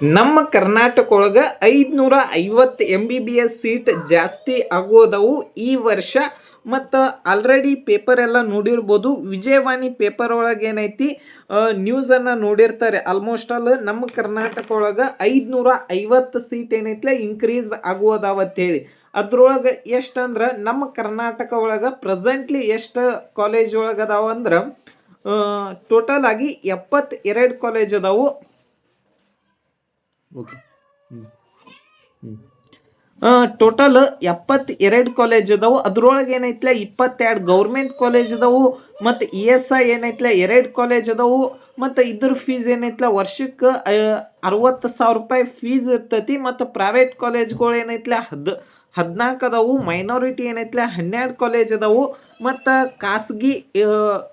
ನಮ್ಮ ಕರ್ನಾಟಕ ಒಳಗೆ 550 MBBS seat ಜಾಸ್ತಿ ಆಗೋದವು ಈ ವರ್ಷ. ಮತ್ತು ಆಲ್ರೆಡಿ ಪೇಪರ್ ಎಲ್ಲ ನೋಡಿರ್ಬೋದು. ವಿಜಯವಾಣಿ ಪೇಪರ್ ಒಳಗೆ ಏನೈತಿ ನ್ಯೂಸನ್ನು ನೋಡಿರ್ತಾರೆ. ಆಲ್ಮೋಸ್ಟ್ ಆಲ್ ನಮ್ಮ ಕರ್ನಾಟಕ ಒಳಗೆ 550 ಸೀಟ್ ಏನೈತಿಲ್ಲ ಇನ್ಕ್ರೀಸ್ ಆಗುವುದಾವತ್ತೇಳಿ. ಅದ್ರೊಳಗೆ ಎಷ್ಟು ಅಂದ್ರೆ ನಮ್ಮ ಕರ್ನಾಟಕ ಒಳಗೆ ಪ್ರೆಸೆಂಟ್ಲಿ ಎಷ್ಟು ಕಾಲೇಜ್ ಒಳಗೆ ಅದಾವ ಅಂದ್ರೆ ಟೋಟಲ್ ಆಗಿ 72 ಕಾಲೇಜ್ ಅದಾವು. ಓಕೆ ಟೋಟಲ್ 72 ಕಾಲೇಜ್ ಅದಾವು. ಅದ್ರೊಳಗೆ ಏನೈತಿಲ್ಲ 22 ಗೌರ್ಮೆಂಟ್ ಕಾಲೇಜ್ ಅದಾವು. ಮತ್ತು ESI ಏನೈತಿಲ್ಲ 2 ಕಾಲೇಜ್ ಅದಾವು. ಮತ್ತು ಇದ್ರ ಫೀಸ್ ಏನೈತಿಲ್ಲ ವರ್ಷಕ್ಕೆ 60,000 ರೂಪಾಯಿ ಫೀಸ್ ಇರ್ತೈತಿ. ಮತ್ತು ಪ್ರೈವೇಟ್ ಕಾಲೇಜ್ಗಳು ಏನೈತಿಲ್ಲ 14 ಅದಾವು. ಮೈನಾರಿಟಿ ಏನೈತಿಲ್ಲ 12 ಕಾಲೇಜ್ ಅದಾವು. ಮತ್ತು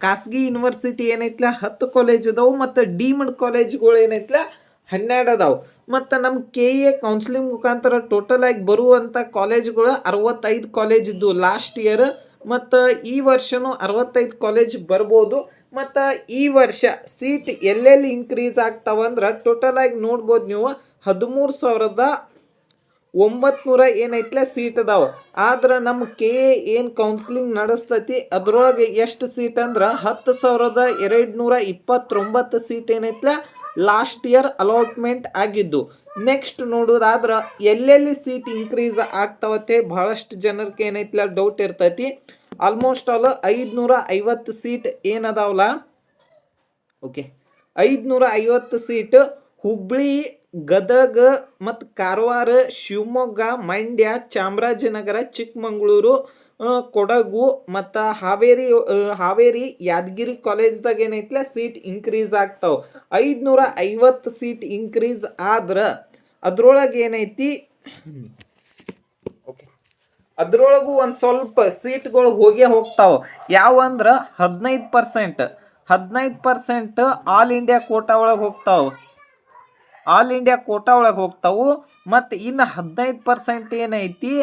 ಖಾಸಗಿ ಯೂನಿವರ್ಸಿಟಿ ಏನೈತಿಲ್ಲ 10 ಕಾಲೇಜ್ ಅದಾವು. ಮತ್ತು ಡೀಮ್ಡ್ ಕಾಲೇಜ್ಗಳು ಏನೈತಿಲ್ಲ 12 ಅದಾವು. ಮತ್ತು ನಮ್ಮ KA ಕೌನ್ಸಿಲಿಂಗ್ ಮುಖಾಂತರ ಟೋಟಲ್ ಆಗಿ ಬರುವಂಥ ಕಾಲೇಜ್ಗಳು 65 ಕಾಲೇಜ್ ಇದ್ದು ಲಾಸ್ಟ್ ಇಯರ್. ಮತ್ತು ಈ ವರ್ಷನೂ 65 ಕಾಲೇಜ್ ಬರ್ಬೋದು. ಮತ್ತು ಈ ವರ್ಷ ಸೀಟ್ ಎಲ್ಲೆಲ್ಲಿ ಇನ್ಕ್ರೀಸ್ ಆಗ್ತಾವಂದ್ರೆ ಟೋಟಲ್ ಆಗಿ ನೋಡ್ಬೋದು ನೀವು 13,900 ಏನೈತಿಲ್ಲ ಸೀಟ್ ಅದಾವೆ. ಆದ್ರೆ ನಮ್ಮ KA ಏನು ಕೌನ್ಸಿಲಿಂಗ್ ನಡೆಸ್ತೈತಿ ಅದ್ರೊಳಗೆ ಎಷ್ಟು ಸೀಟ್ ಅಂದ್ರೆ 10,229 ಸೀಟ್ ಏನೈತಿಲ್ಲ ಲಾಸ್ಟ್ ಇಯರ್ ಅಲಾಟ್ಮೆಂಟ್ ಆಗಿದ್ದು. ನೆಕ್ಸ್ಟ್ ನೋಡೋದಾದ್ರೆ ಎಲ್ಲೆಲ್ಲಿ ಸೀಟ್ ಇನ್ಕ್ರೀಸ್ ಆಗ್ತಾವತ್ತೆ ಬಹಳಷ್ಟು ಜನರಿಗೆ ಏನೈತಿಲ್ಲ ಡೌಟ್ ಇರ್ತೈತಿ. ಆಲ್ಮೋಸ್ಟ್ ಆಲ್ 550 ಸೀಟ್ ಏನದಾವಲ್ಲ, ಓಕೆ 550 ಸೀಟ್ ಹುಬ್ಳಿ, ಗದಗ ಮತ್ತು ಕಾರವಾರ, ಶಿವಮೊಗ್ಗ, ಮಂಡ್ಯ, ಚಾಮರಾಜನಗರ, ಚಿಕ್ಕಮಗಳೂರು, ಕೊಡಗು ಮತ್ತು ಹಾವೇರಿ ಯಾದಗಿರಿ ಕಾಲೇಜ್ದಾಗ ಏನೈತಿಲ್ಲ ಸೀಟ್ ಇನ್ಕ್ರೀಸ್ ಆಗ್ತಾವ. 550 ಸೀಟ್ ಇನ್ಕ್ರೀಸ್ ಆದ್ರೆ ಅದ್ರೊಳಗೆ ಏನೈತಿ ಓಕೆ ಅದ್ರೊಳಗೂ ಒಂದು ಸ್ವಲ್ಪ ಸೀಟ್ಗಳು ಹೋಗೇ ಹೋಗ್ತಾವ. ಯಾವ ಅಂದ್ರೆ 15% ಆಲ್ ಇಂಡಿಯಾ ಕೋಟಾ ಒಳಗೆ ಹೋಗ್ತಾವು. ಮತ್ತು ಇನ್ನು 15% ಏನೈತಿ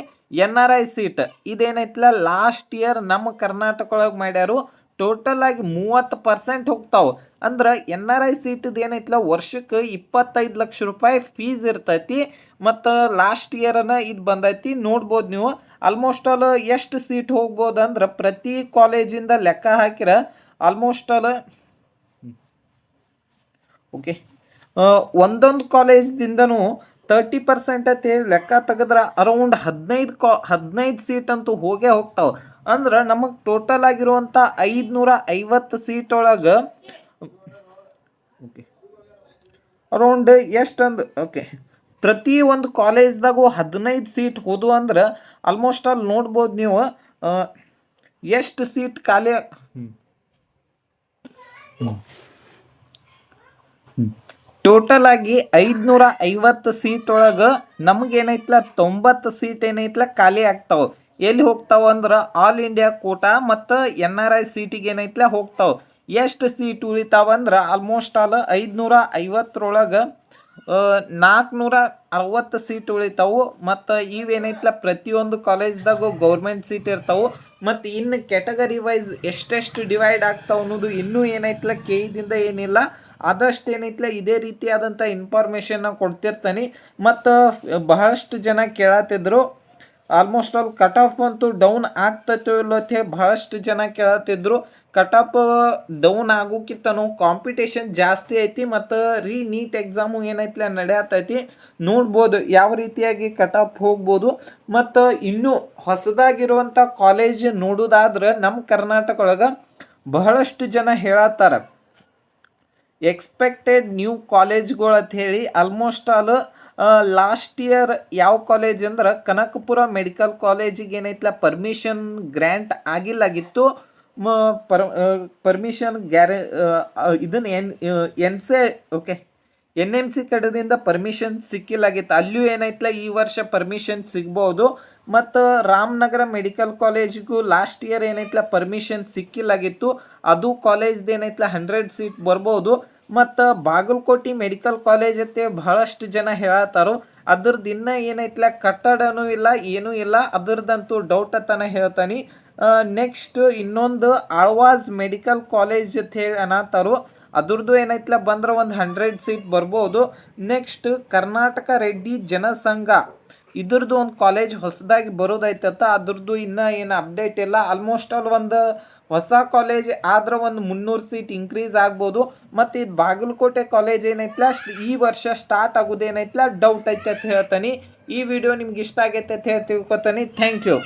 NRI ಸೀಟ್. ಇದೇನೈತಿಲ್ಲ ಲಾಸ್ಟ್ ಇಯರ್ ನಮ್ಮ ಕರ್ನಾಟಕ ಒಳಗೆ ಮಾಡ್ಯಾರು. ಟೋಟಲ್ ಆಗಿ 30% ಹೋಗ್ತಾವೆ. ಅಂದ್ರೆ NRI ಸೀಟದ ಏನೈತಿಲ್ಲ ವರ್ಷಕ್ಕೆ 25 ಲಕ್ಷ ರೂಪಾಯಿ ಫೀಸ್ ಇರ್ತೈತಿ. ಮತ್ತು ಲಾಸ್ಟ್ ಇಯರನ್ನ ಇದು ಬಂದೈತಿ ನೋಡ್ಬೋದು ನೀವು. ಆಲ್ಮೋಸ್ಟ್ ಆಲ್ ಎಷ್ಟು ಸೀಟ್ ಹೋಗ್ಬೋದು ಅಂದ್ರೆ ಪ್ರತಿ ಕಾಲೇಜಿಂದ ಲೆಕ್ಕ ಹಾಕಿರ ಆಲ್ಮೋಸ್ಟ್ ಆಲ್ ಓಕೆ ಒಂದೊಂದು ಕಾಲೇಜ್ದಿಂದನೂ 30% ಅಂತ ಹೇಳಿ ಲೆಕ್ಕ ತೆಗೆದ್ರೆ ಅರೌಂಡ್ 15 ಸೀಟ್ ಅಂತೂ ಹೋಗೇ ಹೋಗ್ತಾವೆ. ಅಂದ್ರೆ ನಮಗೆ ಟೋಟಲ್ ಆಗಿರುವಂಥ 550 ಸೀಟ್ ಒಳಗೆ ಓಕೆ ಅರೌಂಡ್ ಎಷ್ಟಂದು ಓಕೆ ಪ್ರತಿ ಒಂದು ಕಾಲೇಜ್ದಾಗೂ 15 ಸೀಟ್ ಹೋದು ಅಂದ್ರೆ ಆಲ್ಮೋಸ್ಟ್ ಆಲ್ ನೋಡ್ಬೋದು ನೀವು ಎಷ್ಟು ಸೀಟ್ ಖಾಲಿ ಟೋಟಲ್ ಆಗಿ 550 ಸೀಟ್ ಒಳಗೆ ನಮಗೇನೈತಿಲ್ಲ 90 ಸೀಟ್ ಏನೈತಿಲ್ಲ ಖಾಲಿ ಆಗ್ತಾವೆ. ಎಲ್ಲಿ ಹೋಗ್ತಾವ ಅಂದ್ರೆ ಆಲ್ ಇಂಡಿಯಾ ಕೋಟಾ ಮತ್ತು NRI ಸೀಟಿಗೆ ಏನೈತಿಲ್ಲ ಹೋಗ್ತಾವೆ. ಎಷ್ಟು ಸೀಟ್ ಉಳಿತಾವಂದ್ರೆ ಆಲ್ಮೋಸ್ಟ್ ಆಲ್ 550ರೊಳಗೆ 460 ಸೀಟ್ ಉಳಿತಾವು. ಮತ್ತು ಇವೇನೈತಿಲ್ಲ ಪ್ರತಿಯೊಂದು ಕಾಲೇಜ್ದಾಗೂ ಗೌರ್ಮೆಂಟ್ ಸೀಟ್ ಇರ್ತಾವೆ. ಮತ್ತು ಇನ್ನು ಕ್ಯಾಟಗರಿ ವೈಸ್ ಎಷ್ಟೆಷ್ಟು ಡಿವೈಡ್ ಆಗ್ತಾವೆ ಅನ್ನೋದು ಇನ್ನೂ ಏನೈತಿಲ್ಲ KEದಿಂದ ಏನಿಲ್ಲ. ಆದಷ್ಟು ಏನೈತಿಲ್ಲ ಇದೇ ರೀತಿಯಾದಂಥ ಇನ್ಫಾರ್ಮೇಷನ್ನ ಕೊಡ್ತಿರ್ತಾನೆ. ಮತ್ತು ಬಹಳಷ್ಟು ಜನ ಕೇಳತ್ತಿದ್ರು ಆಲ್ಮೋಸ್ಟ್ ಆಲ್ ಕಟ್ ಆಫ್ ಅಂತೂ ಡೌನ್ ಆಗ್ತೈತೋ ಇಲ್ಲೋ ಅಂತ ಹೇಳಿ ಬಹಳಷ್ಟು ಜನ ಕೇಳತ್ತಿದ್ರು. ಕಟ್ ಆಫ್ ಡೌನ್ ಆಗೋಕ್ಕಿಂತನೂ ಕಾಂಪಿಟೇಷನ್ ಜಾಸ್ತಿ ಐತಿ. ಮತ್ತು ನೀಟ್ ಎಕ್ಸಾಮು ಏನೈತಿಲ್ಲ ನಡೆಯತ್ತೈತಿ. ನೋಡ್ಬೋದು ಯಾವ ರೀತಿಯಾಗಿ ಕಟ್ ಆಫ್ ಹೋಗ್ಬೋದು. ಮತ್ತು ಇನ್ನೂ ಹೊಸದಾಗಿರುವಂಥ ಕಾಲೇಜ್ ನೋಡೋದಾದ್ರೆ ನಮ್ಮ ಕರ್ನಾಟಕ ಒಳಗೆ ಬಹಳಷ್ಟು ಜನ ಹೇಳತ್ತಾರ ಎಕ್ಸ್ಪೆಕ್ಟೆಡ್ ನ್ಯೂ ಕಾಲೇಜ್ಗಳು ಅಂತ ಹೇಳಿ. ಆಲ್ಮೋಸ್ಟ್ ಆಲ್ ಲಾಸ್ಟ್ ಇಯರ್ ಯಾವ ಕಾಲೇಜ್ ಅಂದ್ರೆ ಕನಕಪುರ ಮೆಡಿಕಲ್ ಕಾಲೇಜಿಗೆ ಏನೈತಿಲ್ಲ ಪರ್ಮಿಷನ್ ಗ್ರ್ಯಾಂಟ್ ಆಗಿಲ್ಲಾಗಿತ್ತು. ಪರ್ಮಿಷನ್ ಇದನ್ನು ಓಕೆ NMC ಕಡೆದಿಂದ ಪರ್ಮಿಷನ್ ಸಿಕ್ಕಿಲ್ಲಾಗಿತ್ತು. ಅಲ್ಲಿಯೂ ಏನೈತಿಲ್ಲ ಈ ವರ್ಷ ಪರ್ಮಿಷನ್ ಸಿಗ್ಬೋದು. ಮತ್ತು ರಾಮನಗರ ಮೆಡಿಕಲ್ ಕಾಲೇಜಿಗೂ ಲಾಸ್ಟ್ ಇಯರ್ ಏನೈತಿಲ್ಲ ಪರ್ಮಿಷನ್ ಸಿಕ್ಕಿಲ್ಲಾಗಿತ್ತು. ಅದು ಕಾಲೇಜ್ದು ಏನೈತಿಲ್ಲ 100 ಸೀಟ್ ಬರ್ಬೋದು. ಮತ್ತು ಬಾಗಲಕೋಟೆ ಮೆಡಿಕಲ್ ಕಾಲೇಜ್ ಅಂತ ಬಹಳಷ್ಟು ಜನ ಹೇಳತ್ತಾರೋ ಅದ್ರದ್ದು ಇನ್ನೂ ಏನೈತಿಲ್ಲ ಕಟ್ಟಡನೂ ಇಲ್ಲ ಏನೂ ಇಲ್ಲ. ಅದ್ರದ್ದಂತೂ ಡೌಟ್ ಅತನ ಹೇಳ್ತಾನೆ. ನೆಕ್ಸ್ಟ್ ಇನ್ನೊಂದು ಆಳ್ವಾಸ್ ಮೆಡಿಕಲ್ ಕಾಲೇಜ್ ಅಂತ ಹೇಳಿ ಅನ್ನತ್ತಾರೋ ಅದ್ರದ್ದು ಏನೈತ್ಲ ಬಂದ್ರೆ ಒಂದು 100 ಸೀಟ್ ಬರ್ಬೋದು. ನೆಕ್ಸ್ಟ್ ಕರ್ನಾಟಕ ರೆಡ್ಡಿ ಜನಸಂಘ ಇದ್ರದ್ದು ಒಂದು ಕಾಲೇಜ್ ಹೊಸದಾಗಿ ಬರೋದೈತತ್ತ, ಅದ್ರದ್ದು ಇನ್ನೂ ಏನು ಅಪ್ಡೇಟ್ ಇಲ್ಲ. ಆಲ್ಮೋಸ್ಟ್ ಆಲ್ ಒಂದು ಹೊಸ ಕಾಲೇಜ್ ಆದ್ರೆ ಒಂದು 300 ಸೀಟ್ ಇನ್ಕ್ರೀಸ್ ಆಗ್ಬೋದು. ಮತ್ತು ಇದು ಬಾಗಲಕೋಟೆ ಕಾಲೇಜ್ ಏನೈತ್ಲ ಈ ವರ್ಷ ಸ್ಟಾರ್ಟ್ ಆಗೋದೇನೈತ್ಲ ಡೌಟ್ ಐತೆ ಅಂತ ಹೇಳ್ತಾನೆ. ಈ ವಿಡಿಯೋ ನಿಮ್ಗೆ ಇಷ್ಟ ಆಗೈತೆ ಅಂತ ಹೇಳಿ ತಿಳ್ಕೊತಾನೆ. Thank you.